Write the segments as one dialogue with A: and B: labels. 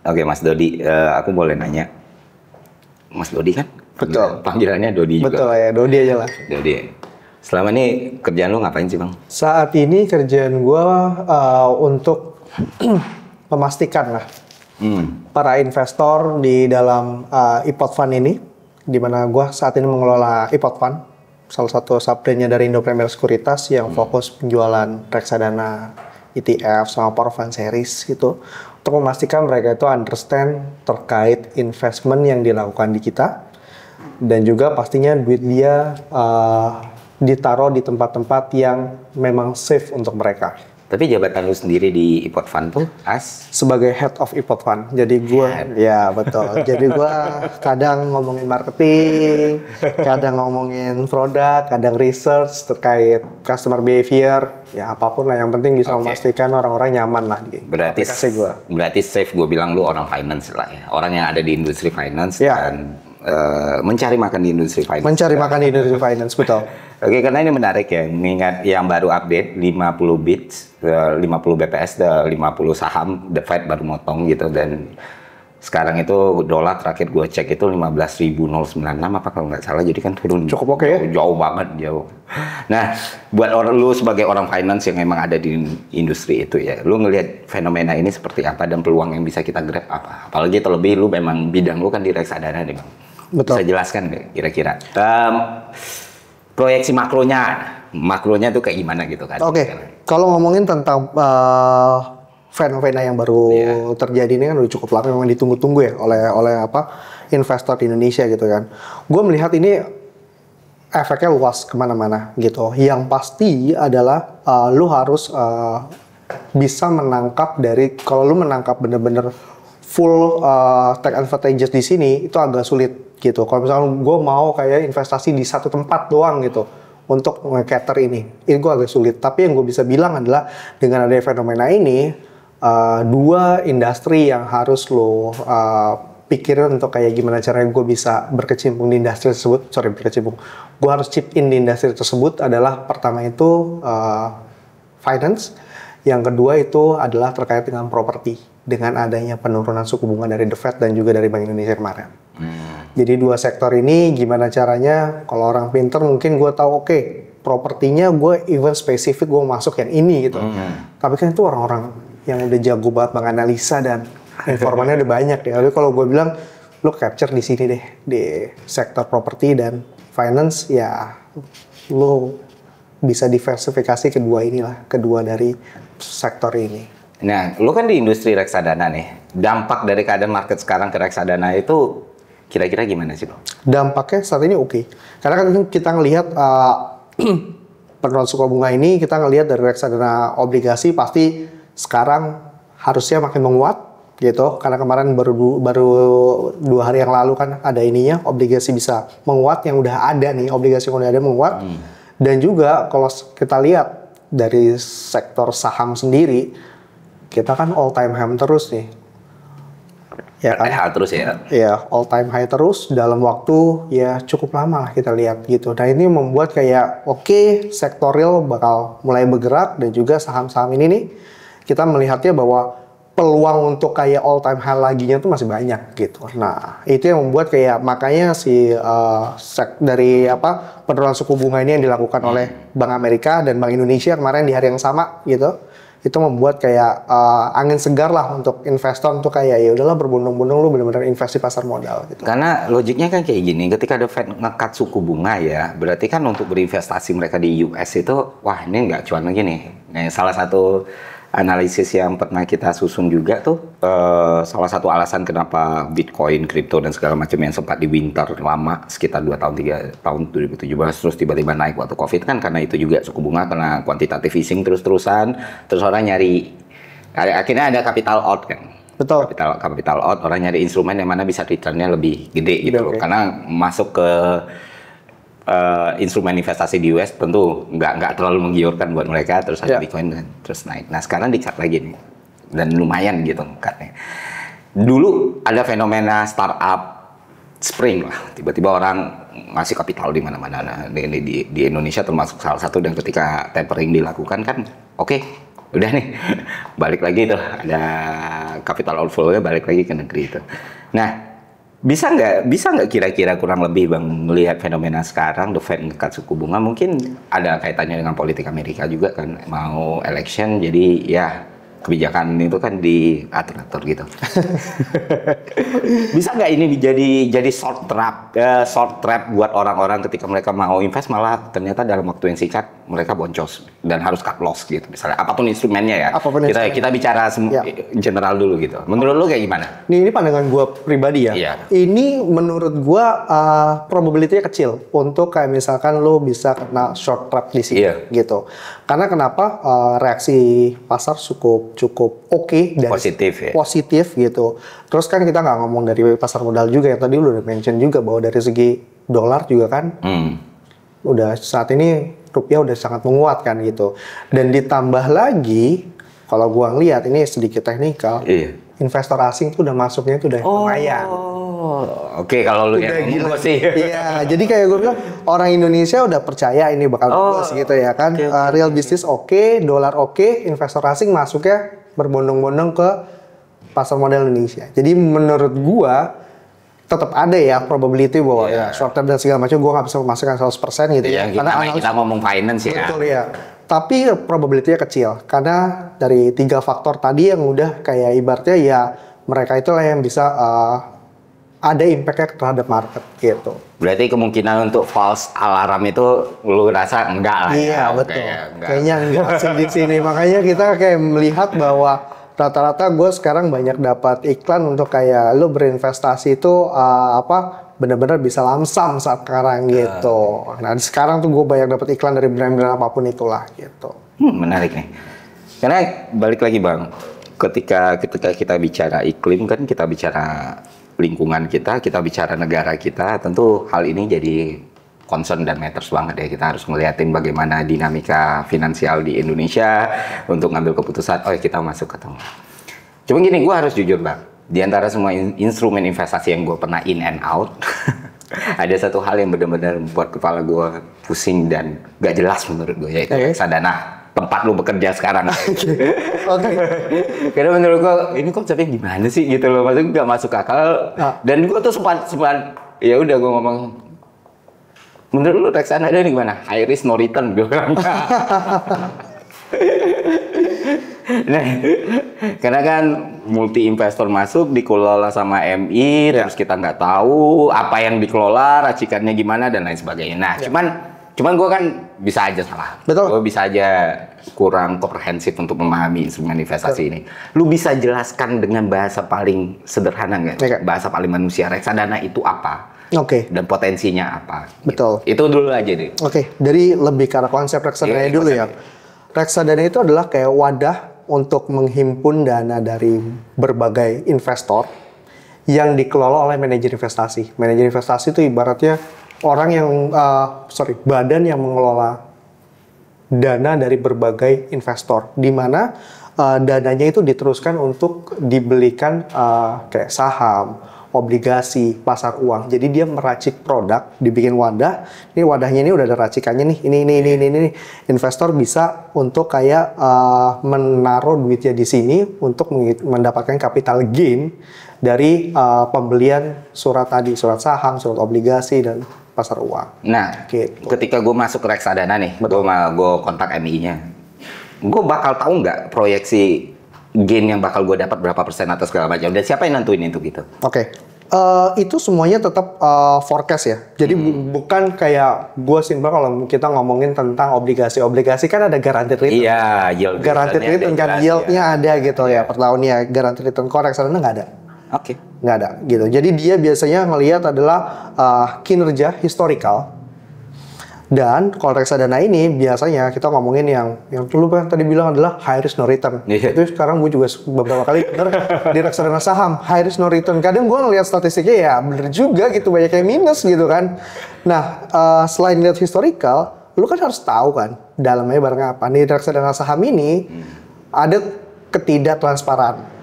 A: Oke, Mas Dodi, aku boleh nanya. Mas Dodi kan?
B: Betul.
A: Panggilannya Dodi juga.
B: Betul ya, Dodi aja lah.
A: Dodi. Selama ini kerjaan lu ngapain sih, Bang?
B: Saat ini kerjaan gue untuk memastikan lah para investor di dalam iPod Fund ini, di mana gue saat ini mengelola iPod Fund, salah satu subbrandnya dari Indo Premier Sekuritas yang fokus penjualan reksadana, ETF sama Power Fund Series gitu, untuk memastikan mereka itu understand terkait investment yang dilakukan di kita, dan juga pastinya duit dia ditaruh di tempat-tempat yang memang safe untuk mereka.
A: Tapi jabatan lu sendiri di iPod Fund tuh
B: sebagai head of iPod Fund. Jadi gue, ya betul. Jadi gue kadang ngomongin marketing, kadang ngomongin produk, kadang research terkait customer behavior, ya apapun lah. Yang penting bisa memastikan orang-orang nyaman lah di aplikasi gue.
A: Berarti safe, gue bilang lu orang finance lah ya. Orang yang ada di industri finance dan mencari makan di industri finance.
B: Mencari makan di industri finance, betul.
A: Oke, karena ini menarik ya, mengingat yang baru update 50 bits, 50 BPS, 50 saham, The Fed baru motong gitu, dan sekarang itu dolar terakhir gue cek itu 15.096 apa kalau nggak salah, jadi kan turun
B: cukup oke ya?
A: Jauh banget, jauh. Nah, buat lu sebagai orang finance yang memang ada di industri itu ya, lu ngelihat fenomena ini seperti apa dan peluang yang bisa kita grab apa? Apalagi terlebih lu memang bidang lu kan di reksadana nih, Bang.
B: Betul.
A: Bisa jelaskan nggak kira-kira? Proyeksi makronya tuh kayak gimana gitu kan?
B: Oke. Kalau ngomongin tentang fenomena yang baru terjadi ini kan udah cukup lama, memang ditunggu-tunggu ya oleh investor di Indonesia gitu kan. Gue melihat ini efeknya luas kemana-mana gitu. Yang pasti adalah lu harus bisa menangkap dari, kalau lu menangkap bener-bener full take advantages di sini itu agak sulit gitu. Kalau misalnya gue mau kayak investasi di satu tempat doang gitu untuk nge-cater ini gue agak sulit. Tapi yang gue bisa bilang adalah dengan adanya fenomena ini, dua industri yang harus lo pikirin untuk kayak gimana caranya gue bisa berkecimpung di industri tersebut. Gue harus chip in di industri tersebut adalah, pertama itu finance, yang kedua itu adalah terkait dengan properti, dengan adanya penurunan suku bunga dari The Fed dan juga dari Bank Indonesia kemarin. Jadi dua sektor ini gimana caranya, kalau orang pinter mungkin gue tahu oke, propertinya gue even spesifik gue masuk yang ini gitu. Tapi kan itu orang-orang yang udah jago banget menganalisa dan informannya udah banyak ya. Tapi kalau gue bilang lo capture di sini deh, di sektor properti dan finance, ya lo bisa diversifikasi kedua dari sektor ini.
A: Nah, lo kan di industri reksadana nih. Dampak dari keadaan market sekarang ke reksadana itu kira-kira gimana sih, Bang?
B: Dampaknya saat ini oke. Karena kan kita ngelihat penurunan suku bunga ini, kita ngelihat dari reksadana obligasi pasti sekarang harusnya makin menguat gitu. Karena kemarin baru 2 hari yang lalu kan ada ininya, obligasi bisa menguat, yang udah ada nih, obligasi yang udah ada menguat. Dan juga kalau kita lihat dari sektor saham sendiri, kita kan all time high terus nih. Ya kan?
A: Terus ya?
B: Ya, all time high terus dalam waktu ya cukup lama lah kita lihat gitu. Nah ini membuat kayak oke, sektor real bakal mulai bergerak, dan juga saham-saham ini nih kita melihatnya bahwa peluang untuk kayak all time high laginya tuh masih banyak gitu. Nah itu yang membuat kayak makanya dari penurunan suku bunga ini yang dilakukan oleh Bank Amerika dan Bank Indonesia kemarin di hari yang sama gitu, itu membuat kayak angin segar lah untuk investor, untuk kayak ya udahlah berbondong-bondong lu benar-benar investasi pasar modal gitu.
A: Karena logiknya kan kayak gini, ketika The Fed ngekat suku bunga ya, berarti kan untuk berinvestasi mereka di US itu, wah ini nggak cuan lagi nih. Nah, salah satu analisis yang pernah kita susun juga tuh, salah satu alasan kenapa Bitcoin, kripto dan segala macam yang sempat di winter lama sekitar 2 tahun 3 tahun 2017 terus tiba-tiba naik waktu Covid kan karena itu juga suku bunga, karena quantitative easing terus-terusan, terus orang nyari, akhirnya ada capital out kan.
B: Betul.
A: Capital out, orang nyari instrumen yang mana bisa returnnya lebih gede gitu loh. Karena masuk ke instrumen investasi di US tentu nggak terlalu menggiurkan buat mereka, terus ada Bitcoin terus naik. Nah sekarang di-cut lagi nih, dan lumayan gitu cutnya. Dulu ada fenomena startup spring lah, tiba-tiba orang ngasih kapital di mana-mana. Nah, di Indonesia termasuk salah satu, dan ketika tapering dilakukan kan, oke, udah nih balik lagi tuh ada capital outflow-nya balik lagi ke negeri itu. Nah, bisa nggak kira-kira kurang lebih Bang melihat fenomena sekarang The Fed ngangkat suku bunga, mungkin ada kaitannya dengan politik Amerika juga kan, mau election, jadi ya kebijakan itu kan diatur-atur gitu. Bisa nggak ini jadi short trap buat orang-orang ketika mereka mau invest, malah ternyata dalam waktu yang singkat mereka boncos dan harus cut loss gitu misalnya, apapun instrumennya ya. Kita bicara general dulu gitu. Menurut lu kayak gimana?
B: Ini pandangan gue pribadi ya.
A: Iya.
B: Ini menurut gue probability-nya kecil untuk kayak misalkan lo bisa kena short trap di sini gitu. Karena kenapa? Reaksi pasar cukup oke dan positif gitu. Terus kan kita nggak ngomong dari pasar modal juga, yang tadi lu udah mention juga bahwa dari segi dolar juga kan udah saat ini rupiah udah sangat menguat kan gitu. Dan ditambah lagi kalau gua ngeliat ini sedikit teknikal, investor asing tuh udah masuknya tuh udah lumayan.
A: Oke, kalau lu yang ngomong sih.
B: Iya, jadi kayak gue bilang orang Indonesia udah percaya ini bakal bagus gitu ya kan. Real business oke, dolar oke, investor asing masuknya berbondong-bondong ke pasar modal Indonesia. Jadi menurut gua tetap ada ya probability bahwa ya short term dan segala macam, gua nggak bisa memasukkan 100% gitu ya.
A: Karena kita ngomong finance ya.
B: Betul ya. Tapi probability-nya kecil karena dari 3 faktor tadi yang udah kayak ibaratnya ya mereka itulah yang bisa ada impact-nya terhadap market gitu.
A: Berarti kemungkinan untuk false alarm itu lu rasa enggak lah.
B: Iya, betul. Kayaknya enggak sih di sini. Makanya kita kayak melihat bahwa rata-rata gue sekarang banyak dapat iklan untuk kayak lu berinvestasi itu benar-benar bisa lamsam saat sekarang gitu. Nah, sekarang tuh gue banyak dapat iklan dari brand-brand apapun itulah gitu.
A: Menarik nih. Karena balik lagi Bang, ketika kita bicara iklim kan kita bicara lingkungan kita bicara negara kita, tentu hal ini jadi concern dan matters banget ya. Kita harus ngeliatin bagaimana dinamika finansial di Indonesia untuk ngambil keputusan, kita masuk atau enggak. Cuma gini, gue harus jujur Bang, di antara semua instrumen investasi yang gue pernah in and out, ada satu hal yang benar-benar membuat kepala gue pusing dan gak jelas menurut gue, yaitu reksadana tempat lu bekerja sekarang.
B: Oke.
A: Karena menurut gua ini konsepnya gimana sih gitu loh, maksudnya nggak masuk akal. Dan gua tuh sempat ya udah gua ngomong, menurut lu reksadana ini gimana? High risk no return gua bilang. Nah, karena kan multi investor masuk dikelola sama MI, terus kita nggak tahu apa yang dikelola, racikannya gimana dan lain sebagainya. Nah, cuman gue kan bisa aja salah.
B: Betul.
A: Gue bisa aja kurang komprehensif untuk memahami instrumen investasi ini. Lu bisa jelaskan dengan bahasa paling sederhana nggak? Bahasa paling manusia, reksadana itu apa? Dan potensinya apa?
B: Betul.
A: Itu dulu aja deh.
B: Dari lebih ke arah konsep reksadana dulu ya. Reksadana itu adalah kayak wadah untuk menghimpun dana dari berbagai investor yang dikelola oleh manajer investasi. Manajer investasi itu ibaratnya orang yang, badan yang mengelola dana dari berbagai investor, di mana dananya itu diteruskan untuk dibelikan kayak saham, obligasi, pasar uang. Jadi dia meracik produk, dibikin wadah. Ini wadahnya ini udah ada racikannya nih. Ini. Investor bisa untuk kayak menaruh duitnya di sini untuk mendapatkan capital gain dari pembelian surat surat saham, surat obligasi dan pasar uang.
A: Nah, ketika gue masuk ke reksadana nih, gue kontak MI-nya, gue bakal tahu nggak proyeksi gain yang bakal gue dapat berapa persen atau segala macam, dan siapa yang nentuin itu gitu?
B: Itu semuanya tetap forecast ya. Jadi bukan kayak gue simpel kalau kita ngomongin tentang obligasi kan ada guaranteed return.
A: Iya, yield.
B: Guaranteed return kan yieldnya ada gitu ya per tahunnya. Guaranteed return reksadana nggak ada. Nggak ada gitu. Jadi dia biasanya ngelihat adalah kinerja historical. Dan kalau reksadana ini biasanya kita ngomongin yang dulu kan tadi bilang adalah high risk no return. Itu sekarang gue juga beberapa kali bener di reksadana saham high risk no return. Kadang gue ngelihat statistiknya ya bener juga gitu, banyak yang minus gitu kan. Nah selain lihat historical, lu kan harus tahu kan dalamnya barang apa. Di reksadana saham ini ada ketidaktransparan.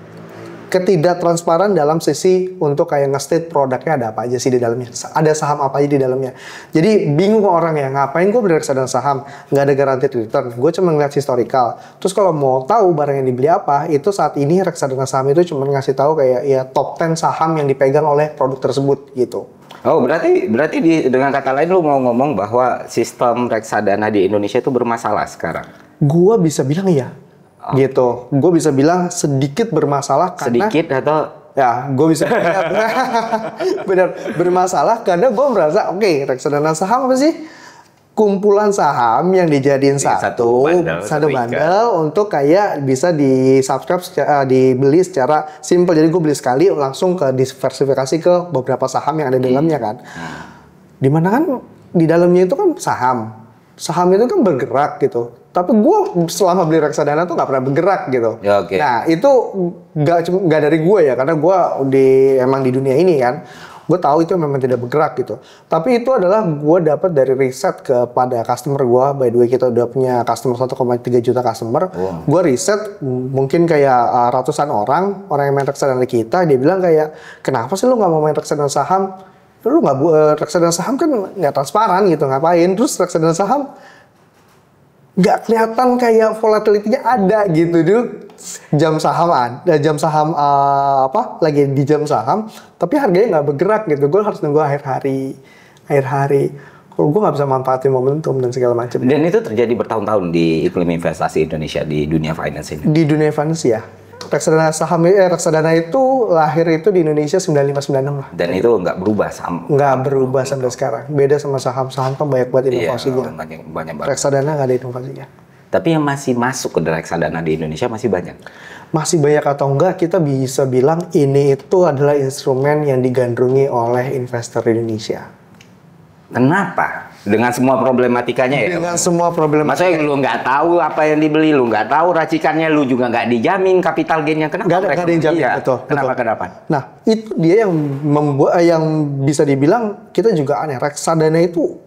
B: ketidaktransparan dalam sisi untuk kayak nge-state produknya ada apa aja sih di dalamnya, ada saham apa aja di dalamnya. Jadi bingung orang ya, ngapain gue beli reksadana saham, nggak ada guaranteed return, gue cuma ngeliat historical. Terus kalau mau tahu barang yang dibeli apa, itu saat ini reksadana saham itu cuma ngasih tahu kayak ya top 10 saham yang dipegang oleh produk tersebut gitu.
A: Oh, berarti dengan kata lain lu mau ngomong bahwa sistem reksadana di Indonesia itu bermasalah sekarang?
B: Gua bisa bilang iya. Gitu. Gue bisa bilang sedikit bermasalah karena...
A: Sedikit atau...
B: Ya, gue bisa benar bermasalah karena gue merasa oke, reksadana saham apa sih? Kumpulan saham yang dijadiin satu bundle untuk kayak bisa di-subscribe, dibeli secara simple. Jadi gue beli sekali langsung ke diversifikasi ke beberapa saham yang ada di dalamnya kan. Dimana kan di dalamnya itu kan saham itu kan bergerak gitu. Tapi gue selama beli reksadana tuh nggak pernah bergerak gitu.
A: Ya, okay.
B: Nah itu nggak dari gue ya, karena gue emang di dunia ini kan, gue tahu itu memang tidak bergerak gitu. Tapi itu adalah gue dapat dari riset kepada customer gue. By the way kita udah punya customer 1,3 juta customer. Wow. Gue riset mungkin kayak ratusan orang yang main reksadana kita, dia bilang kayak kenapa sih lu nggak mau main reksadana saham? Lu nggak reksadana saham kan nggak transparan gitu, ngapain? Terus reksadana saham nggak kelihatan kayak volatility-nya ada gitu dulu. Jam saham lagi di jam saham, tapi harganya nggak bergerak gitu. Gue harus nunggu akhir hari. Kalau gue nggak bisa manfaatin momentum dan segala macam.
A: Dan itu terjadi bertahun-tahun di iklim investasi Indonesia, di dunia finance ini.
B: Di dunia finance ya. Reksadana itu lahir itu di Indonesia 95-96 lah.
A: Dan itu nggak berubah
B: nggak berubah sampai sekarang. Beda sama saham kan banyak buat inovasinya.
A: Iya, banyak banget.
B: Reksadana nggak ada inovasinya.
A: Tapi yang masih masuk ke reksadana di Indonesia masih banyak.
B: Masih banyak atau enggak, kita bisa bilang ini itu adalah instrumen yang digandrungi oleh investor Indonesia.
A: Kenapa? Dengan semua problematikanya ya?
B: Dengan semua problematika.
A: Maksudnya lu nggak tahu apa yang dibeli, lu nggak tahu racikannya, lu juga nggak dijamin capital gain-nya. Kenapa?
B: Nggak ada yang jamin,
A: iya.
B: betul.
A: Kenapa?
B: Nah, itu dia yang membuat, yang bisa dibilang kita juga aneh. Reksadana itu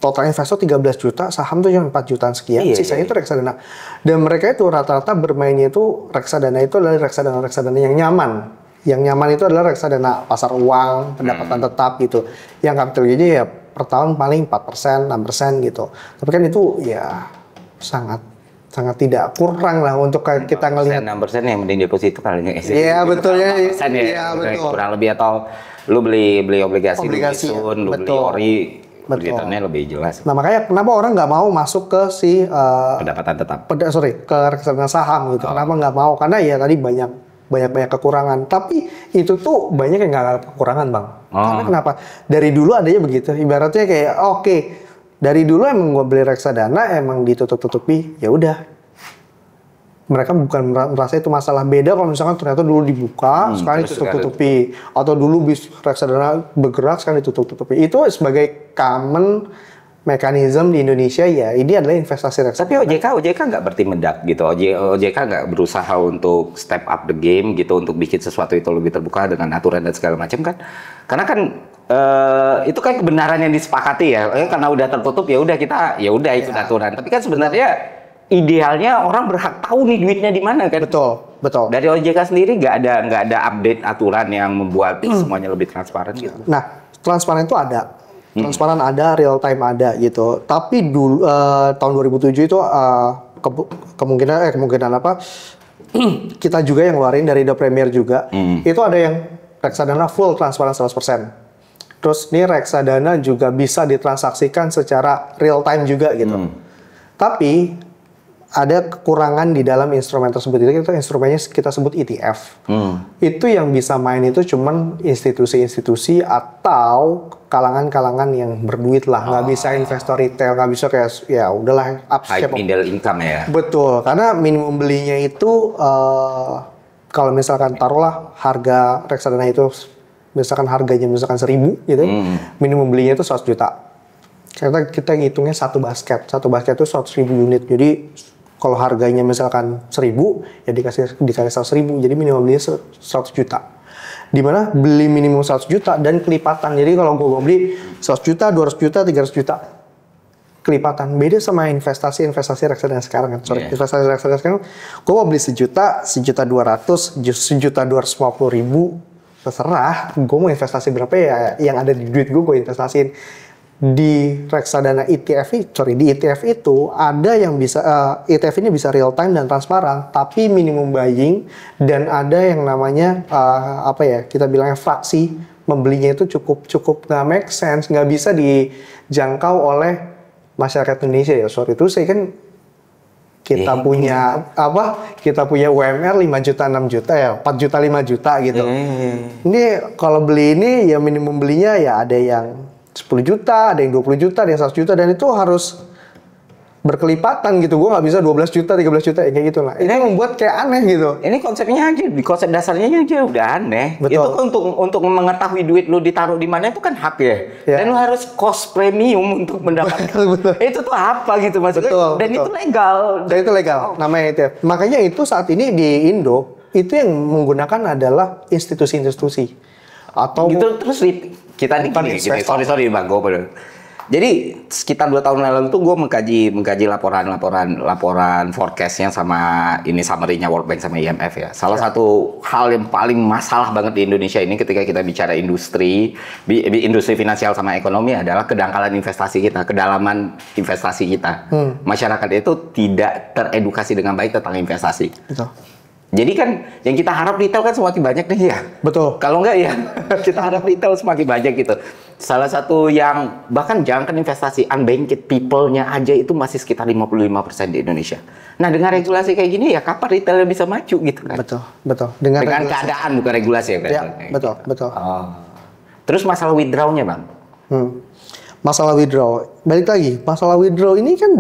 B: total investor 13 juta, saham tuh cuma 4 jutaan sekian, sisanya itu reksadana. Dan mereka itu rata-rata bermainnya itu, reksadana itu adalah reksadana yang nyaman. Yang nyaman itu adalah reksadana pasar uang, pendapatan tetap gitu. Yang capital gain-nya ya per tahun paling 4%, 6% gitu. Tapi kan itu ya sangat tidak kurang lah untuk kita ngelihat.
A: 6% yang mending deposito paling nggak.
B: Iya betul ya.
A: Iya betul. Kurang lebih, atau lu beli obligasi lu beli ori, return-nya lebih jelas.
B: Nah makanya kenapa orang nggak mau masuk ke
A: pendapatan tetap.
B: Ke reksadana saham gitu. Kenapa nggak mau? Karena ya tadi banyak kekurangan, tapi itu tuh banyak yang nggak ada kekurangan bang. Karena kenapa? Dari dulu adanya begitu. Ibaratnya kayak oke, dari dulu emang gue beli reksadana emang ditutup-tutupi, ya udah. Mereka bukan merasa itu masalah. Beda kalau misalkan ternyata dulu dibuka, sekarang ditutup-tutupi, atau dulu reksadana bergerak, sekarang ditutup-tutupi. Itu sebagai common mekanisme di Indonesia ya, ini adalah investasi reksadana.
A: Tapi OJK nggak bertindak gitu. OJK nggak berusaha untuk step up the game gitu, untuk bikin sesuatu itu lebih terbuka dengan aturan dan segala macam kan? Karena kan itu kan kebenaran yang disepakati ya. Karena udah tertutup ya udah kita ikut aturan. Tapi kan sebenarnya idealnya orang berhak tahu nih duitnya di mana kan? Betul. Dari OJK sendiri nggak ada update aturan yang membuat semuanya lebih transparan gitu.
B: Nah, transparan itu ada. Transparan ada, real time ada gitu. Tapi dulu tahun 2007 itu kemungkinan apa? Kita juga yang ngeluarin dari The Premier juga. Itu ada yang reksadana full transparan 100%. Terus ini reksadana juga bisa ditransaksikan secara real time juga gitu. Tapi ada kekurangan di dalam instrumen tersebut. Itu instrumennya kita sebut ETF. Itu yang bisa main itu cuman institusi-institusi atau kalangan-kalangan yang berduit lah. Nggak bisa investor retail, nggak bisa kayak ya udahlah
A: high middle income ya.
B: Betul, karena minimum belinya itu kalau misalkan taruhlah harga reksadana itu misalkan harganya misalkan 1.000 gitu, minimum belinya itu 100 juta. Karena kita ngitungnya satu basket itu 100.000 unit. Jadi kalau harganya misalkan 1.000, ya dikasih 100.000, jadi minimum belinya 100 juta. Dimana beli minimum 100 juta dan kelipatan. Jadi kalau gue mau beli 100 juta, 200 juta, 300 juta. kelipatan. Beda sama investasi reksadana sekarang kan. Investasi reksadana sekarang, gue mau beli 1.200.000, 1.250.000, terserah. Gue mau investasi berapa ya, yang ada di duit gue investasiin. Di reksadana ETF, di ETF itu ada yang bisa, ETF ini bisa real time dan transparan, tapi minimum buying, dan ada yang namanya kita bilangnya fraksi. Membelinya itu cukup nggak make sense, nggak bisa dijangkau oleh masyarakat Indonesia ya. Sorry itu saya kan kita punya UMR 5 juta 6 juta ya, 4 juta 5 juta gitu. Ini kalau beli ini ya minimum belinya ya ada yang 10 juta, ada yang 20 juta, ada yang 100 juta, dan itu harus berkelipatan gitu. Gue nggak bisa 12 juta, 13 juta ya, kayak gitu lah. Ini membuat kayak aneh gitu.
A: Ini konsepnya aja, konsep dasarnya aja udah aneh.
B: Betul.
A: Itu kan untuk mengetahui duit lu ditaruh di mana itu kan hak ya. Dan lu harus cost premium untuk mendapatkan.
B: Betul.
A: Itu tuh apa gitu maksudnya. Itu legal.
B: Dan itu legal. Namanya ETF. Makanya itu saat ini di Indo itu yang menggunakan adalah institusi-institusi atau
A: gitu. Terus kita nih gini, sorry Bang, gue jadi sekitar 2 tahun lalu tuh gue mengkaji laporan forecastnya sama ini summary-nya World Bank sama IMF ya. Salah satu hal yang paling masalah banget di Indonesia ini ketika kita bicara industri finansial sama ekonomi adalah kedangkalan investasi kita, kedalaman investasi kita. Masyarakat itu tidak teredukasi dengan baik tentang investasi.
B: Betul.
A: Jadi kan yang kita harap retail kan semakin banyak nih ya.
B: Betul.
A: Kalau enggak ya kita harap retail semakin banyak gitu. Salah satu yang bahkan jangankan investasi, unbanked people-nya aja itu masih sekitar 55% di Indonesia. Nah dengan regulasi kayak gini ya kapan retailnya bisa maju gitu kan?
B: Betul. Dengan
A: keadaan bukan regulasi ya.
B: Ya, betul.
A: Oh. Terus masalah withdrawal-nya Bang?
B: Masalah withdraw, balik lagi. Masalah withdraw ini kan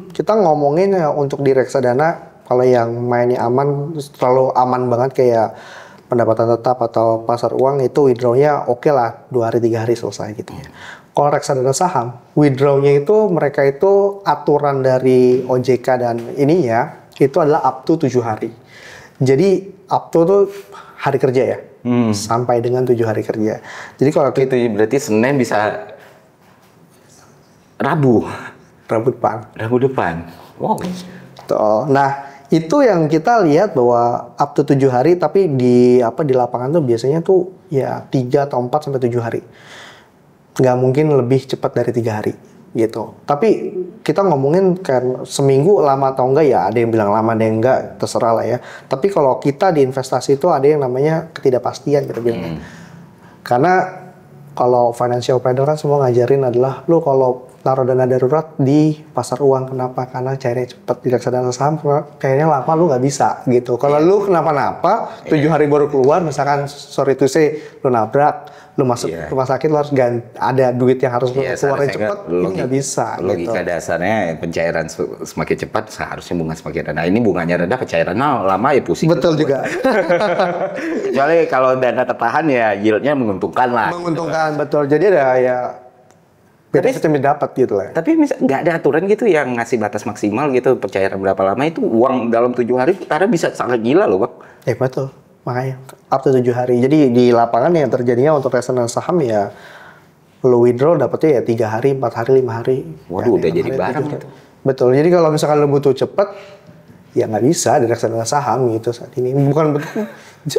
B: kita ngomongin ya untuk di reksadana. Kalau yang mainnya aman, terlalu aman banget kayak pendapatan tetap atau pasar uang, itu withdrawnya oke lah 2 hari 3 hari selesai gitu ya. Kalau reksadana saham, withdrawnya itu mereka itu aturan dari OJK dan ininya itu adalah up to 7 hari. Jadi up to tuh hari kerja ya, sampai dengan 7 hari kerja. Jadi kalau
A: itu berarti Senin bisa Rabu depan. Wow.
B: Tuh. Nah itu yang kita lihat bahwa up to 7 hari, tapi di lapangan tuh biasanya tuh ya 3 atau 4 sampai 7 hari. Nggak mungkin lebih cepat dari 3 hari gitu. Tapi kita ngomongin kan seminggu lama atau enggak ya, ada yang bilang lama, ada yang enggak, terserah lah ya. Tapi kalau kita di investasi itu ada yang namanya ketidakpastian kita bilangnya. Karena kalau financial planner kan semua ngajarin adalah lu kalau taruh dana darurat di pasar uang. Kenapa? Karena cairnya cepat. Di reksadana saham cairnya lama, lu nggak bisa gitu. Kalau lu kenapa-napa 7 hari baru keluar, misalkan sorry to say lu nabrak, lu masuk rumah sakit, lu harus ada duit yang harus keluarin cepat, ini nggak bisa.
A: Logika dasarnya pencairan semakin cepat seharusnya bunga semakin rendah. Ini bunganya rendah, pencairannya lama ya pusing.
B: Betul juga.
A: Kecuali kalau dana tertahan ya yieldnya menguntungkan lah.
B: Menguntungkan, betul. Jadi ada ya beda sistem dapat gitu lah.
A: Tapi nggak ada aturan gitu yang ngasih batas maksimal gitu pencairan berapa lama, itu uang dalam 7 hari karena bisa sangat gila loh Bang.
B: Betul. Makanya up to 7 hari. Jadi di lapangan yang terjadinya untuk reksadana saham ya lo withdraw dapetnya ya 3 hari, 4 hari, 5 hari.
A: Waduh, udah jadi barang gitu.
B: Betul. Jadi kalau misalkan lo butuh cepet ya nggak bisa di reksadana saham gitu saat ini. Bukan betul.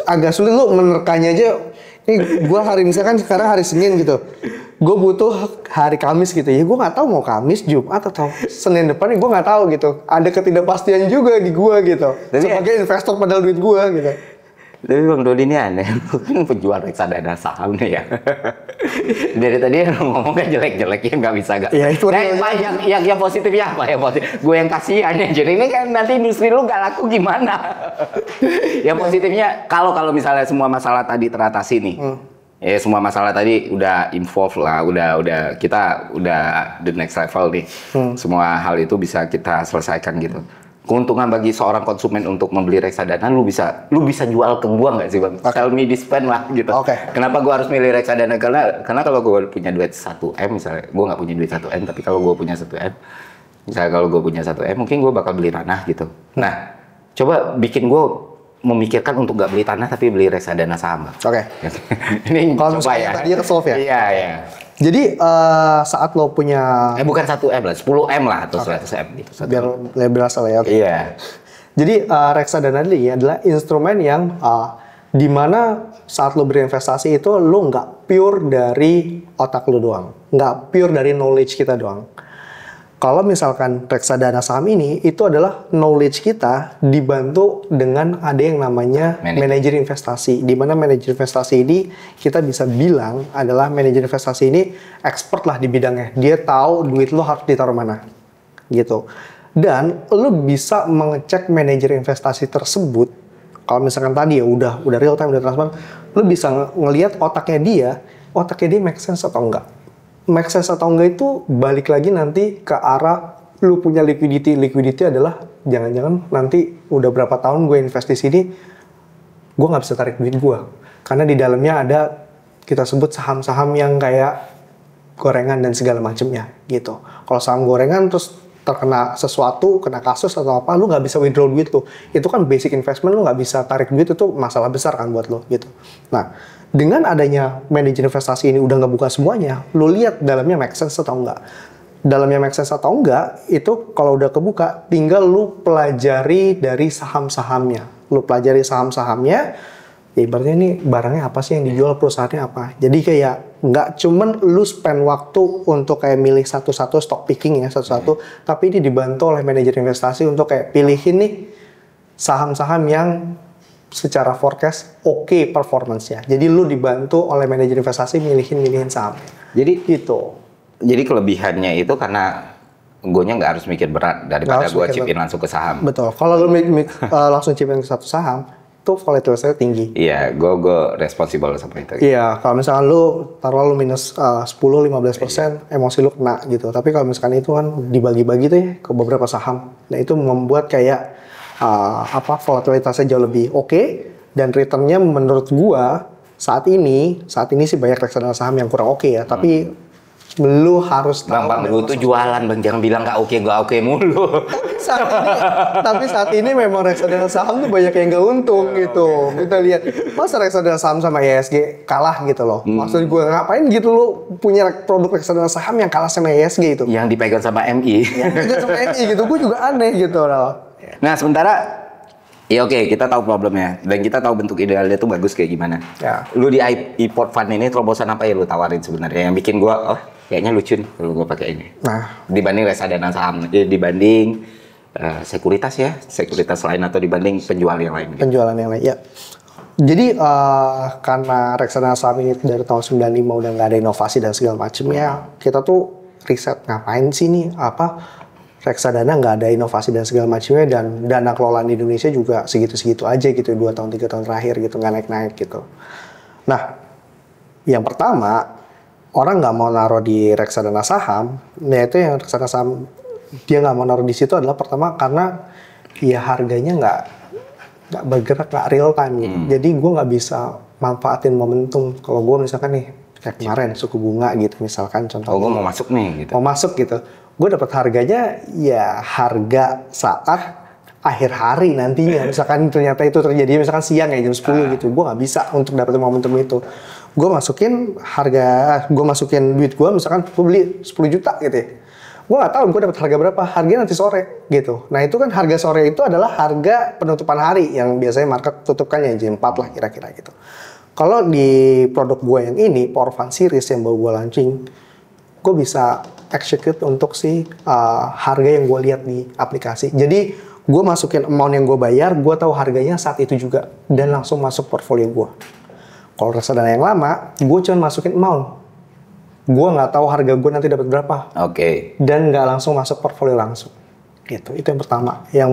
B: Agak sulit lo menerkanya aja. Ini gue misalkan sekarang hari Senin gitu. Gue butuh hari Kamis gitu ya. Gue nggak tahu mau Kamis, Jumat atau Senin depan. Gue nggak tahu gitu. Ada ketidakpastian juga di gue gitu. Sebagai investor padahal duit gue gitu.
A: Tapi Bang Dodi ini aneh, lu kan penjual reksadana saham nih ya. Dari tadi ngomong kan jelek-jeleknya nggak bisa gak?
B: Ya itu
A: yang positifnya apa ya positif? Gue yang kasihan ya. Jadi ini kan nanti industri lu nggak laku gimana? Yang positifnya kalau misalnya semua masalah tadi teratasi nih. Ya semua masalah tadi udah involve lah, udah kita udah the next level nih. Semua hal itu bisa kita selesaikan gitu. Keuntungan bagi seorang konsumen untuk membeli reksadana, lu bisa jual ke gua nggak sih Bang? Tell me this pen lah gitu. Kenapa gua harus milih reksadana? Karena kalau gua punya duit 1M misalnya, gua nggak punya duit 1M, tapi kalau gua punya 1M, misalnya kalau gua punya 1M, mungkin gua bakal beli tanah gitu. Nah, coba bikin gua memikirkan untuk nggak beli tanah tapi beli reksadana saham.
B: Ini kalau
A: coba ya.
B: Tadi solve ya?
A: Iya.
B: Jadi saat lo punya
A: bukan 1M lah, 10M lah atau 100M gitu.
B: biar lebih asal ya.
A: Iya.
B: Jadi reksadana ini adalah instrumen yang di mana saat lo berinvestasi itu lo nggak pure dari otak lo doang, nggak pure dari knowledge kita doang. Kalau misalkan reksadana saham ini itu adalah knowledge kita dibantu dengan ada yang namanya manajer investasi. Di mana manajer investasi ini kita bisa bilang adalah manajer investasi ini expert lah di bidangnya. Dia tahu duit lo harus ditaruh mana, gitu. Dan lo bisa mengecek manajer investasi tersebut. Kalau misalkan tadi ya udah real time, udah transparan, lo bisa ngelihat otaknya dia make sense atau enggak. Make sense atau enggak itu balik lagi nanti ke arah lu punya liquidity. Liquidity adalah jangan-jangan nanti udah berapa tahun gue invest di sini, gue nggak bisa tarik duit gue. Karena di dalamnya ada kita sebut saham-saham yang kayak gorengan dan segala macamnya gitu. Kalau saham gorengan terus terkena sesuatu, kena kasus atau apa, lu nggak bisa withdraw duit lu. Itu kan basic investment, lu nggak bisa tarik duit, itu masalah besar kan buat lu gitu. Nah, dengan adanya manajer investasi ini udah ngebuka semuanya, lu lihat dalamnya make sense atau enggak. Dalamnya make sense atau enggak, itu kalau udah kebuka, tinggal lu pelajari dari saham-sahamnya. Lu pelajari saham-sahamnya, ya ibaratnya ini barangnya apa sih yang dijual, perusahaannya apa. Jadi kayak nggak cuman lu spend waktu untuk kayak milih satu-satu, stock picking ya satu-satu, tapi ini dibantu oleh manajer investasi untuk kayak pilihin nih saham-saham yang secara forecast oke performance-nya. Jadi lu dibantu oleh manajer investasi milihin saham.
A: Jadi
B: gitu.
A: Jadi kelebihannya itu karena gue-nya nggak harus mikir berat daripada gue chip in langsung ke saham.
B: Betul. Kalau lu langsung chip in ke satu saham, itu volatilitasnya tinggi.
A: Iya, gue responsible sama itu.
B: Iya, kalau misalkan lu taruh lu minus 10-15%, emosi lu kena gitu. Tapi kalau misalkan itu kan dibagi-bagi tuh ya ke beberapa saham. Nah itu membuat kayak volatilitasnya jauh lebih oke, dan returnnya menurut gua saat ini sih banyak reksadana saham yang kurang oke ya, tapi lu harus tahu.
A: Bang, lu tuh jualan, Bang, jangan bilang nggak oke mulu.
B: Tapi saat ini memang reksadana saham tuh banyak yang nggak untung gitu. Kita lihat masa reksadana saham sama ISG kalah gitu loh. Maksud gue ngapain gitu lu punya produk reksadana saham yang kalah sama ISG itu?
A: Yang dipegang sama MI.
B: Yang dipegang sama MI gitu, gue juga aneh gitu loh.
A: Nah sementara, ya oke, kita tahu problemnya dan kita tahu bentuk idealnya itu bagus kayak gimana.
B: Ya.
A: Lu di iPort Fund ini terobosan apa ya lu tawarin sebenarnya yang bikin gua kayaknya lucu nih kalau gua pakai ini. Nah, dibanding reksadana saham, dibanding sekuritas lain atau dibanding penjual yang lain.
B: Penjualan yang lain, ya. Jadi karena reksadana saham ini dari tahun 95 udah nggak ada inovasi dan segala macamnya, kita tuh riset ngapain sih nih reksadana nggak ada inovasi dan segala macamnya, dan dana kelolaan di Indonesia juga segitu-segitu aja gitu 2 tahun 3 tahun terakhir gitu, nggak naik-naik gitu. Nah, yang pertama orang nggak mau naruh di reksadana saham, yaitu yang reksadana saham dia nggak mau naruh di situ adalah pertama karena ya harganya nggak bergerak, nggak real time gitu. Jadi gue nggak bisa manfaatin momentum. Kalau gue misalkan nih kayak kemarin suku bunga gitu misalkan contohnya.
A: Gue mau masuk nih gitu.
B: Mau masuk gitu. Gue dapat harganya ya harga saat akhir hari nantinya. Misalkan ternyata itu terjadi misalkan siang ya jam 10 gitu. Gue nggak bisa untuk dapetin momentum itu. Gue masukin duit gue misalkan gue beli 10 juta gitu ya. Gue nggak tahu gue dapat harga berapa. Harganya nanti sore gitu. Nah itu kan harga sore itu adalah harga penutupan hari yang biasanya market tutupkannya jam 4 lah kira-kira gitu. Kalau di produk gue yang ini, Power Fund Series yang baru gue launching, gue bisa execute untuk harga yang gue lihat di aplikasi. Jadi gue masukin amount yang gue bayar, gue tahu harganya saat itu juga dan langsung masuk portfolio gue. Kalau reksadana yang lama, gue cuma masukin amount, gue nggak tahu harga gue nanti dapat berapa.
A: Oke.
B: Dan nggak langsung masuk portfolio langsung. Gitu. Itu yang pertama, yang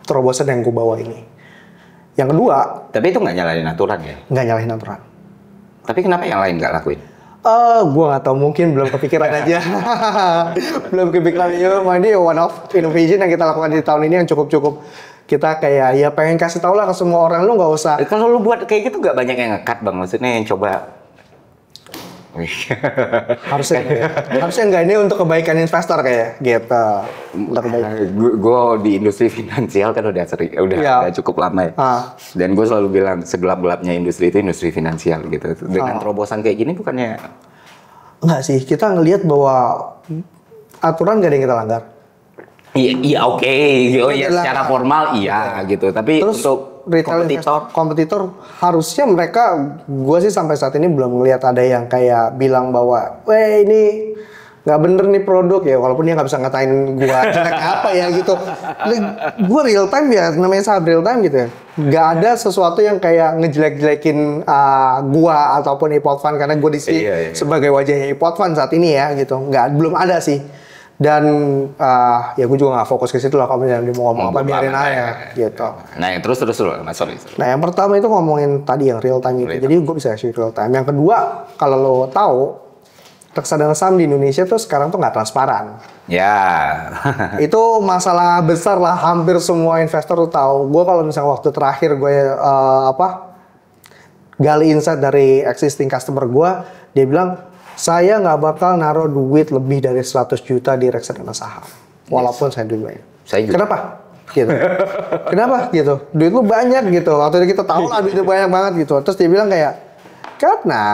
B: terobosan yang gue bawa ini. Yang kedua,
A: tapi itu nggak nyalahin aturan ya?
B: Nggak nyalahin aturan.
A: Tapi kenapa yang lain nggak lakuin?
B: Gue nggak tahu, mungkin belum kepikiran aja. Belum kepikiran aja. Ini one of innovation yang kita lakukan di tahun ini yang cukup kita kayak ya pengen kasih tahu lah ke semua orang, lu nggak usah.
A: Kalau lu buat kayak gitu nggak banyak yang nge-cut, Bang, maksudnya yang coba.
B: harusnya nggak, ini untuk kebaikan investor kayak gitu.
A: Gue di industri finansial kan udah cukup lama ya. Dan gue selalu bilang segelap-gelapnya industri itu industri finansial gitu. Dengan terobosan kayak gini bukannya
B: Enggak sih, kita ngelihat bahwa aturan gak ada yang kita langgar.
A: Iya oke. Oh iya secara formal iya gitu. Tapi
B: terus
A: untuk
B: retail kompetitor harusnya mereka, gue sih sampai saat ini belum ngelihat ada yang kayak bilang bahwa, weh ini nggak bener nih produk ya, walaupun dia nggak bisa ngatain gue jelek apa ya gitu. Gue real time ya, namanya saat real time gitu ya. Nggak ada sesuatu yang kayak ngejelek-jelekin gue ataupun iPod Fan karena gue di sini sebagai wajahnya iPod Fan saat ini ya gitu. Belum ada sih. Dan ya gue juga nggak fokus ke situ lah, kalau misalnya dia mau ngomong apa biarin aja gitu.
A: Nah yang terus sorry.
B: Nah yang pertama itu ngomongin tadi yang real time itu, jadi gue bisa kasih real time. Yang kedua, kalau lo tahu reksadana saham di Indonesia tuh sekarang tuh nggak transparan.
A: Ya.
B: Itu masalah besar lah, hampir semua investor tuh tahu. Gue kalau misalnya waktu terakhir gue gali insight dari existing customer gue, dia bilang, saya nggak bakal naruh duit lebih dari 100 juta di reksadana saham. Walaupun saya duit banyak. Kenapa? Gitu. Kenapa gitu? Duit lu banyak gitu. Waktu itu kita tahu lah duitnya banyak banget gitu. Terus dia bilang kayak, karena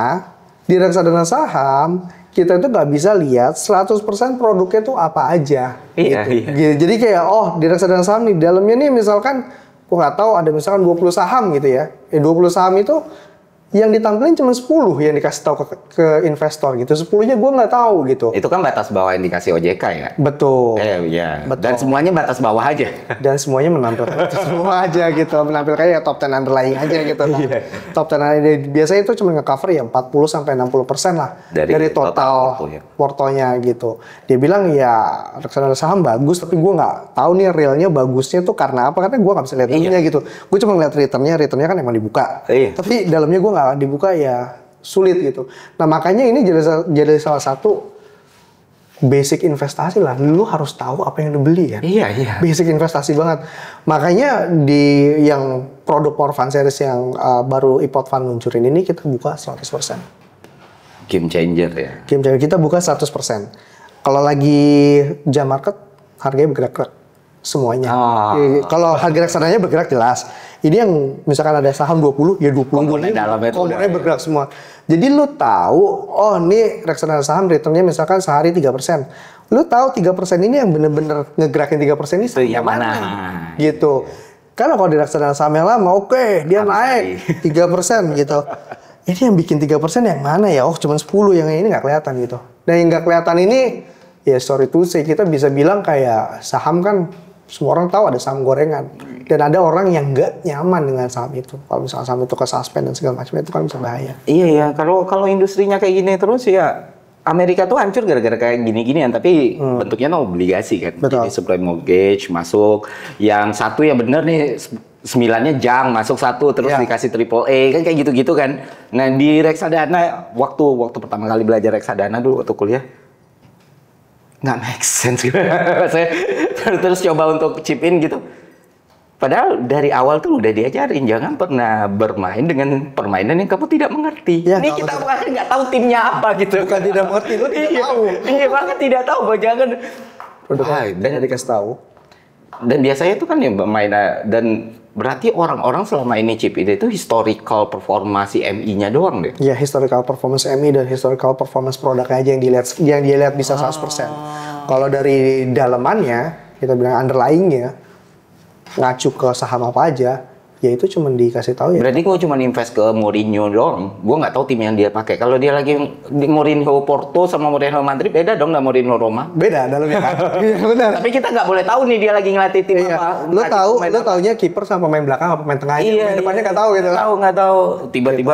B: di reksadana saham, kita itu nggak bisa lihat 100% produknya tuh apa aja.
A: Iya,
B: gitu. Iya. Jadi kayak, di reksadana saham nih, dalamnya nih misalkan, gua nggak tahu ada misalkan 20 saham gitu ya. 20 saham itu, yang ditampilin cuma 10 yang dikasih tahu ke investor gitu. 10-nya gue nggak tahu gitu.
A: Itu kan batas bawah yang dikasih OJK ya?
B: Betul.
A: Iya.
B: Betul.
A: Dan semuanya batas bawah aja.
B: Dan semuanya menampilkan semua aja gitu. Menampilkan ya top 10 underlying aja gitu. Top 10 underlying. Biasanya itu cuma nge-cover ya 40-60% lah. Dari total portonya gitu. Dia bilang ya reksadana saham bagus, tapi gue nggak tahu nih realnya bagusnya tuh karena apa. Karena gue nggak bisa lihat realnya gitu. Gue cuma ngeliat returnnya kan emang dibuka. Tapi dalamnya gue nggak dibuka ya sulit gitu. Nah makanya ini jadi salah satu basic investasi lah. Lu harus tahu apa yang lu beli kan.
A: Iya.
B: Basic investasi banget. Makanya di yang produk Power Fund Series yang baru iPod Fund luncurin ini kita buka 100%.
A: Game changer ya.
B: Game changer kita buka 100%. Kalau lagi jam market harganya bergerak-gerak semuanya. Kalau harga reksadanya bergerak jelas. Ini yang misalkan ada saham 20, ya 20
A: komponen dalamnya
B: komponennya bergerak semua. Jadi lu tahu, ini reksadana saham returnnya misalkan sehari 3%. Lu tahu 3% ini yang bener-bener ngegerakin 3% ini
A: yang mana?
B: Gitu. Karena kalau di reksadana saham yang lama, dia naik 3% gitu. Ini yang bikin 3% yang mana ya? Cuma 10, yang ini nggak kelihatan gitu. Dan yang nggak kelihatan ini, ya sorry to say, kita bisa bilang kayak saham kan, semua orang tahu ada saham gorengan. Dan ada orang yang nggak nyaman dengan saham itu. Kalau misalnya saham itu kesuspend dan segala macam, itu kan bisa bahaya.
A: Iya. Kalau industrinya kayak gini terus ya, Amerika tuh hancur gara-gara kayak gini-ginian. Tapi bentuknya tuh obligasi kan.
B: Betul.
A: Jadi subprime mortgage masuk. Yang satu ya bener nih, 9-nya jang masuk satu terus dikasih AAA kan kayak gitu-gitu kan. Nah di reksadana waktu pertama kali belajar reksadana dulu waktu kuliah, nggak make sense gitu. Saya terus coba untuk chip in gitu. Padahal dari awal tuh udah diajarin jangan pernah bermain dengan permainan yang kamu tidak mengerti.
B: Ya,
A: ini kita bahkan nggak tahu timnya apa gitu.
B: Bukan tidak mengerti, lu tidak tahu.
A: Iya bahkan tidak tahu, jangan.
B: Dan dikasih tahu.
A: Dan biasanya itu kan yang bermain dan berarti orang-orang selama ini chip ini itu historical performa si MI-nya doang deh.
B: Ya, historical performance MI dan historical performance produknya aja yang dia lihat bisa 100%. Kalau dari dalamannya, kita bilang underlying-nya, ngacu ke saham apa aja, ya itu cuma dikasih tahu ya.
A: Berarti gue cuma invest ke Mourinho doang. Gue nggak tahu tim yang dia pakai. Kalau dia lagi di Mourinho Porto sama Mourinho Madrid beda dong, nggak Mourinho Roma.
B: Beda dalamnya kan. Benar.
A: Tapi kita nggak boleh tahu nih dia lagi ngelatih tim apa.
B: Lu taunya kiper sama pemain belakang apa pemain tengah aja. Pemain depannya nggak tahu gitu.
A: Nggak tahu. Tiba-tiba,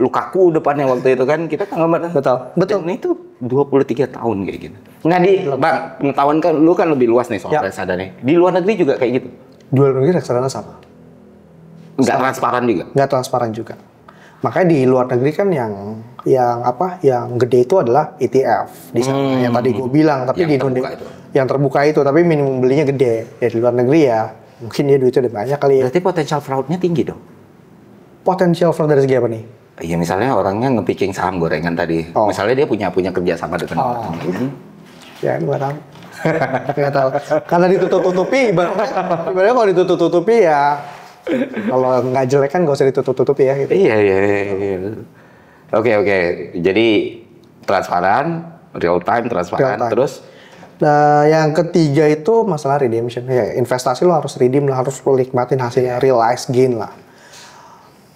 A: Lukaku depannya waktu itu kan kita nggak.
B: Betul.
A: Dan itu 23 tahun kayak gitu. Nah Bang, pengetahuan kan lu kan lebih luas nih soal reksadana. Di luar negeri juga kayak gitu.
B: Di luar negeri reksadana sama.
A: Nggak transparan juga? Nggak
B: transparan juga. Makanya di luar negeri kan yang gede itu adalah ETF di sana. Yang tadi gue bilang, tapi di Indonesia yang terbuka itu, tapi minimum belinya gede. Ya di luar negeri ya, mungkin dia duitnya udah banyak kali ya.
A: Berarti potensial fraudnya tinggi dong?
B: Potensial fraud dari segi apa nih?
A: Iya misalnya orangnya nge-pitching saham gorengan tadi. Misalnya dia punya kerjasama dengan orang.
B: Ya gue tahu. Nggak tahu. Karena ditutup-tutupi, ibaratnya kalau ditutup-tutupi ya, kalau nggak jelek kan nggak usah ditutup-tutupi ya. Gitu.
A: Iya. Oke. Jadi transparan, real time, transparan,
B: Real time.
A: terus
B: Nah, yang ketiga itu masalah redemption. Ya, investasi lo harus redeem lah, harus lo nikmatin hasilnya, realize gain lah.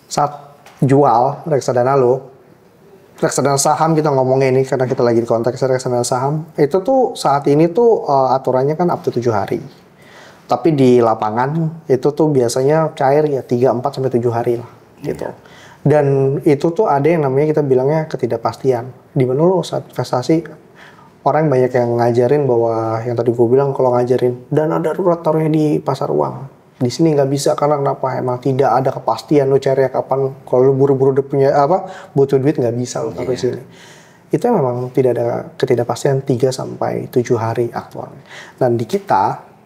B: Saat jual reksadana lo, reksadana saham kita ngomongnya ini karena kita lagi di konteks reksadana saham, itu tuh saat ini tuh aturannya kan up to 7 hari. Tapi di lapangan itu tuh biasanya cair ya 3, 4 sampai 7 hari lah gitu. Dan itu tuh ada yang namanya kita bilangnya ketidakpastian. Di mana lo saat investasi orang banyak yang ngajarin bahwa yang tadi gue bilang kalau ngajarin dana darurat taruhnya di pasar uang. Di sini nggak bisa karena kenapa? Emang tidak ada kepastian lo cari kapan. Kalau lo buru-buru udah punya butuh duit nggak bisa lo taruh di sini. Itu memang tidak ada ketidakpastian 3 sampai 7 hari aktualnya. Dan di kita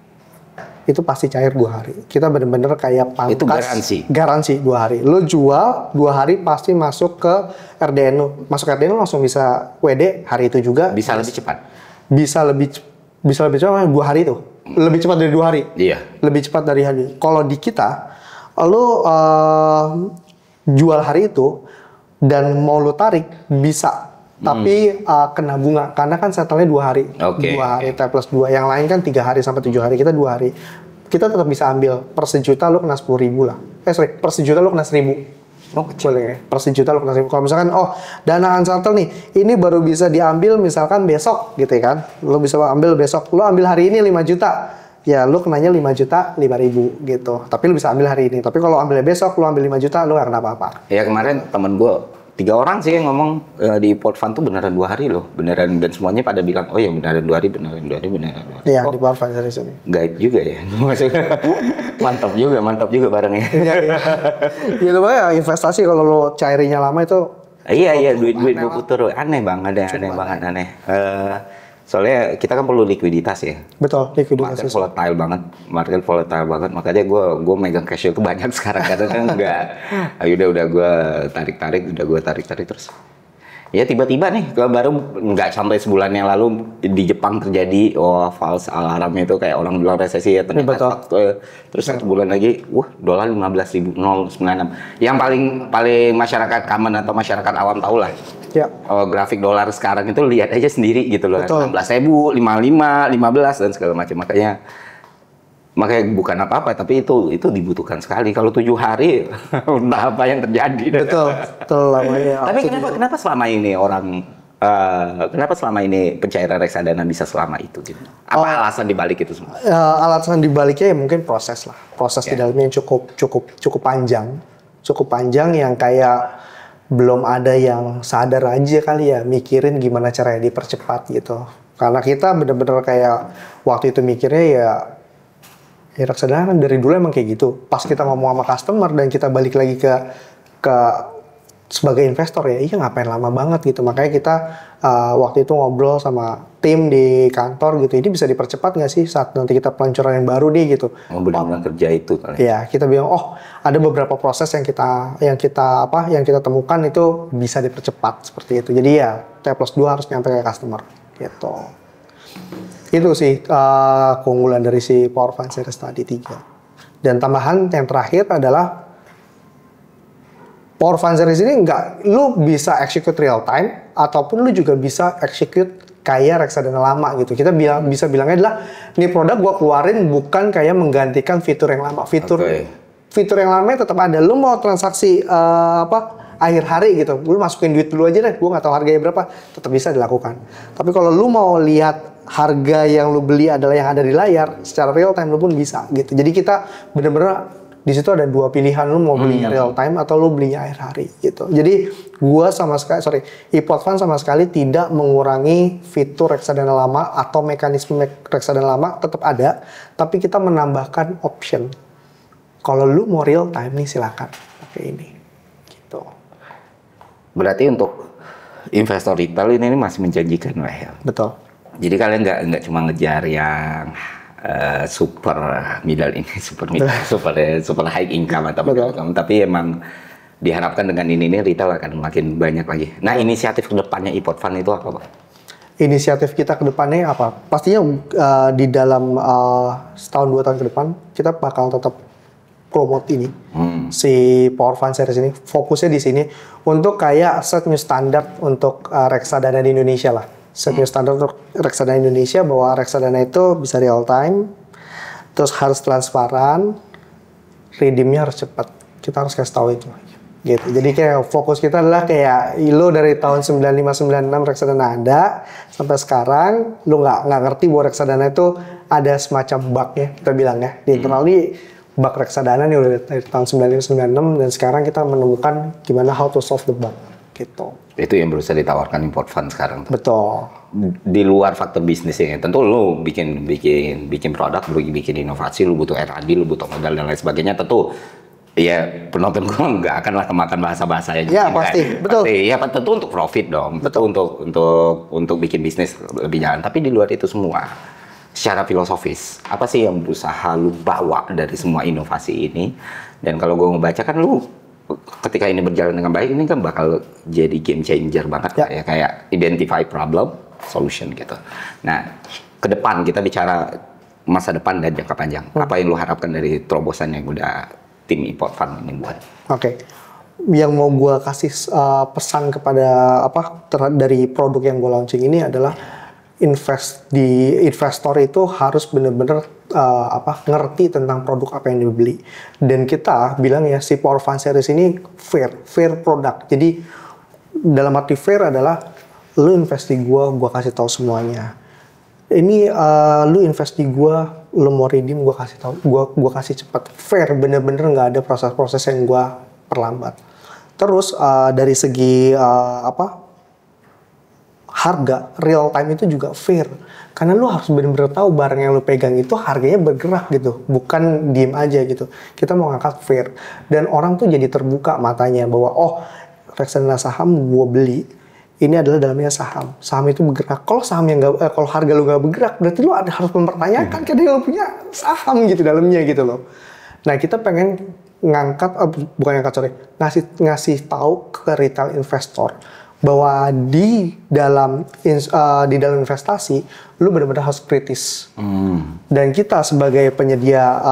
B: itu pasti cair 2 hari. Kita bener-bener kayak pangkas.
A: Itu garansi?
B: Garansi 2 hari. Lo jual 2 hari pasti masuk ke RDN lo. Masuk RDN lo langsung bisa WD hari itu juga.
A: bisa lebih cepat.
B: Bisa lebih cepat 2 hari itu. Lebih cepat dari 2 hari.
A: Iya.
B: Lebih cepat dari hari. Kalau di kita, lo jual hari itu dan mau lo tarik bisa. Tapi kena bunga karena kan setelnya 2 hari.
A: Oke.
B: 2 hari T plus 2. Yang lain kan 3 hari sampai 7 hari. Kita 2 hari. Kita tetap bisa ambil per sejuta lo kena 10.000 lah. Per sejuta lo kena 1.000.
A: Oh, kecil.
B: Boleh ya? Per sejuta lo kena 1.000. Kalau misalkan dana unsettled nih, ini baru bisa diambil misalkan besok gitu ya kan. Lo bisa ambil besok. Lo ambil hari ini 5 juta. Ya lo kenanya 5 juta 5.000 gitu. Tapi lo bisa ambil hari ini. Tapi kalau ambilnya besok lo ambil 5 juta lo gak kena apa-apa.
A: Ya kemarin temen gue 3 orang sih yang ngomong di port fund tuh beneran 2 hari loh, beneran, dan semuanya pada bilang oh ya beneran 2 hari, beneran 2 hari, beneran 2 hari.
B: Iya, di Power Fund Series ini.
A: Gaib juga ya, maksudnya mantap juga barangnya.
B: Gitu makanya investasi kalau lo cairinya lama itu.
A: Iya duit berputar aneh banget, aneh. Soalnya kita kan perlu likuiditas ya.
B: Betul, likuiditas.
A: Market volatile banget. Makanya gue megang cash itu banyak sekarang karena kan nggak. Udah gue tarik terus. Ya tiba-tiba nih, baru nggak sampai sebulan yang lalu di Jepang terjadi false alarm itu kayak orang bilang resesi ya ternyata. Terus 1 bulan lagi, dolar 15.096. Yang paling masyarakat common atau masyarakat awam tahu lah.
B: Ya.
A: Grafik dolar sekarang itu lihat aja sendiri gitu loh. 16.000, 55, 15 dan segala macam. Makanya bukan apa-apa, tapi itu dibutuhkan sekali. Kalau 7 hari, entah apa yang terjadi.
B: Betul lamanya.
A: Tapi kenapa selama ini pencairan reksadana bisa selama itu? Gitu? Apa alasan dibalik itu semua?
B: Alasan dibaliknya ya mungkin proses lah. Proses di dalamnya yang cukup panjang yang kayak belum ada yang sadar aja kali ya mikirin gimana caranya dipercepat gitu. Karena kita bener-bener kayak waktu itu mikirnya ya reksadana kan dari dulu emang kayak gitu. Pas kita ngomong sama customer dan kita balik lagi ke sebagai investor ya, iya ngapain lama banget gitu. Makanya kita waktu itu ngobrol sama tim di kantor gitu, ini bisa dipercepat nggak sih saat nanti kita peluncuran yang baru nih gitu.
A: Benar-benar kerja itu kali.
B: Ya, kita bilang ada beberapa proses yang kita temukan itu bisa dipercepat seperti itu. Jadi ya T plus 2 harus nyampe ke customer gitu. Itu sih keunggulan dari si Power Fund Series tadi 3. Dan tambahan yang terakhir adalah Power Fund Series ini lu bisa execute real time ataupun lu juga bisa execute kayak reksadana lama gitu. Kita bisa bilangnya adalah ini produk gua keluarin bukan kayak menggantikan fitur yang lama. Fitur yang lama tetap ada. Lu mau transaksi akhir hari gitu, lu masukin duit dulu aja deh. Gua nggak tahu harganya berapa, tetap bisa dilakukan. Tapi kalau lu mau lihat harga yang lu beli adalah yang ada di layar, secara real time lu pun bisa gitu. Jadi kita bener-bener di situ ada 2 pilihan, lu mau belinya real time atau lu belinya akhir hari gitu. Jadi gua iPort Fund sama sekali tidak mengurangi fitur reksadana lama atau mekanisme reksadana lama, tetap ada, tapi kita menambahkan option. Kalau lu mau real time nih silakan pakai ini. Gitu.
A: Berarti untuk investor retail ini masih menjanjikan lah ya.
B: Betul.
A: Jadi kalian nggak cuma ngejar yang super middle ini, super high income atau income, tapi emang diharapkan dengan ini retail akan makin banyak lagi. Nah, inisiatif kedepannya iPort Fund itu apa, Pak?
B: Inisiatif kita kedepannya apa? Pastinya di dalam setahun 2 tahun ke depan kita bakal tetap promote ini, si Power Fund Series ini fokusnya di sini untuk kayak set new standard untuk reksadana di Indonesia lah. Set new standard untuk reksadana Indonesia bahwa reksadana itu bisa real time, terus harus transparan, redeemnya harus cepat. Kita harus kasih tahu itu. Gitu. Jadi kayak fokus kita adalah kayak lo dari tahun 95-96 reksadana ada sampai sekarang lo nggak ngerti bahwa reksadana itu ada semacam bug-nya, kita bilang ya di internal nih bug reksadana nih udah dari tahun 95-96 dan sekarang kita menemukan gimana how to solve the bug gitu.
A: Itu yang berusaha ditawarkan import fund sekarang.
B: Betul.
A: Di luar faktor bisnisnya, tentu lu bikin produk, bikin inovasi, lu butuh R&D, lu butuh modal dan lain sebagainya. Tentu ya penonton gua nggak akan lah kemakan bahasa-bahasanya.
B: Ya pasti, betul.
A: Pasti, ya tentu untuk profit dong, betul untuk bikin bisnis lebih jalan. Tapi di luar itu semua, secara filosofis, apa sih yang berusaha lu bawa dari semua inovasi ini? Dan kalau gua ngebaca kan lu ketika ini berjalan dengan baik, ini kan bakal jadi game changer banget ya kayak identify problem, solution gitu. Nah, ke depan kita bicara masa depan dan jangka panjang. Apa yang lu harapkan dari terobosan yang udah tim import fund ini buat?
B: Oke. Yang mau gue kasih pesan kepada dari produk yang gue launching ini adalah investor itu harus benar-benar ngerti tentang produk apa yang dibeli. Dan kita bilang ya si Power Fund Series ini fair produk. Jadi dalam arti fair adalah lu invest di gue kasih tahu semuanya. Ini lu invest di gue, lu mau redeem gue kasih tahu, gue kasih cepat, fair, bener-bener nggak ada proses-proses yang gue perlambat. Terus dari segi harga real time itu juga fair, karena lu harus bener-bener tahu barang yang lu pegang itu harganya bergerak gitu, bukan diem aja gitu. Kita mau ngangkat fair dan orang tuh jadi terbuka matanya bahwa oh reksadana saham gue beli. Ini adalah dalamnya saham. Saham itu bergerak. Kalau saham yang kalau harga lu nggak bergerak, berarti lu harus mempertanyakan karena lu punya saham gitu dalamnya gitu loh. Nah kita pengen ngasih tahu ke retail investor bahwa di dalam investasi lu benar-benar harus kritis. Dan kita sebagai penyedia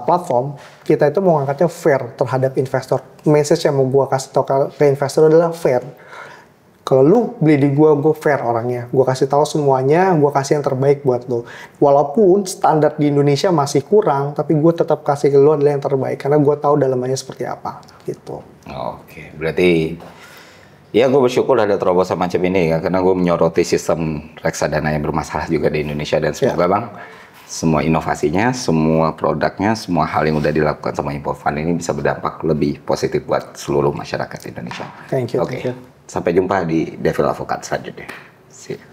B: platform, kita itu mau ngangkatnya fair terhadap investor. Message yang mau gua kasih tahu ke investor adalah fair. Kalau lu beli di gue fair orangnya. Gue kasih tahu semuanya, gue kasih yang terbaik buat lu. Walaupun standar di Indonesia masih kurang, tapi gue tetap kasih ke lu adalah yang terbaik. Karena gue tahu dalamannya seperti apa, gitu.
A: Oke, berarti ya gue bersyukur ada terobosan macam ini ya. Karena gue menyoroti sistem reksadana yang bermasalah juga di Indonesia. Dan semoga bang, semua inovasinya, semua produknya, semua hal yang udah dilakukan sama import fund ini bisa berdampak lebih positif buat seluruh masyarakat Indonesia.
B: Thank you.
A: Oke. Sampai jumpa di Devil Advocate selanjutnya. See you.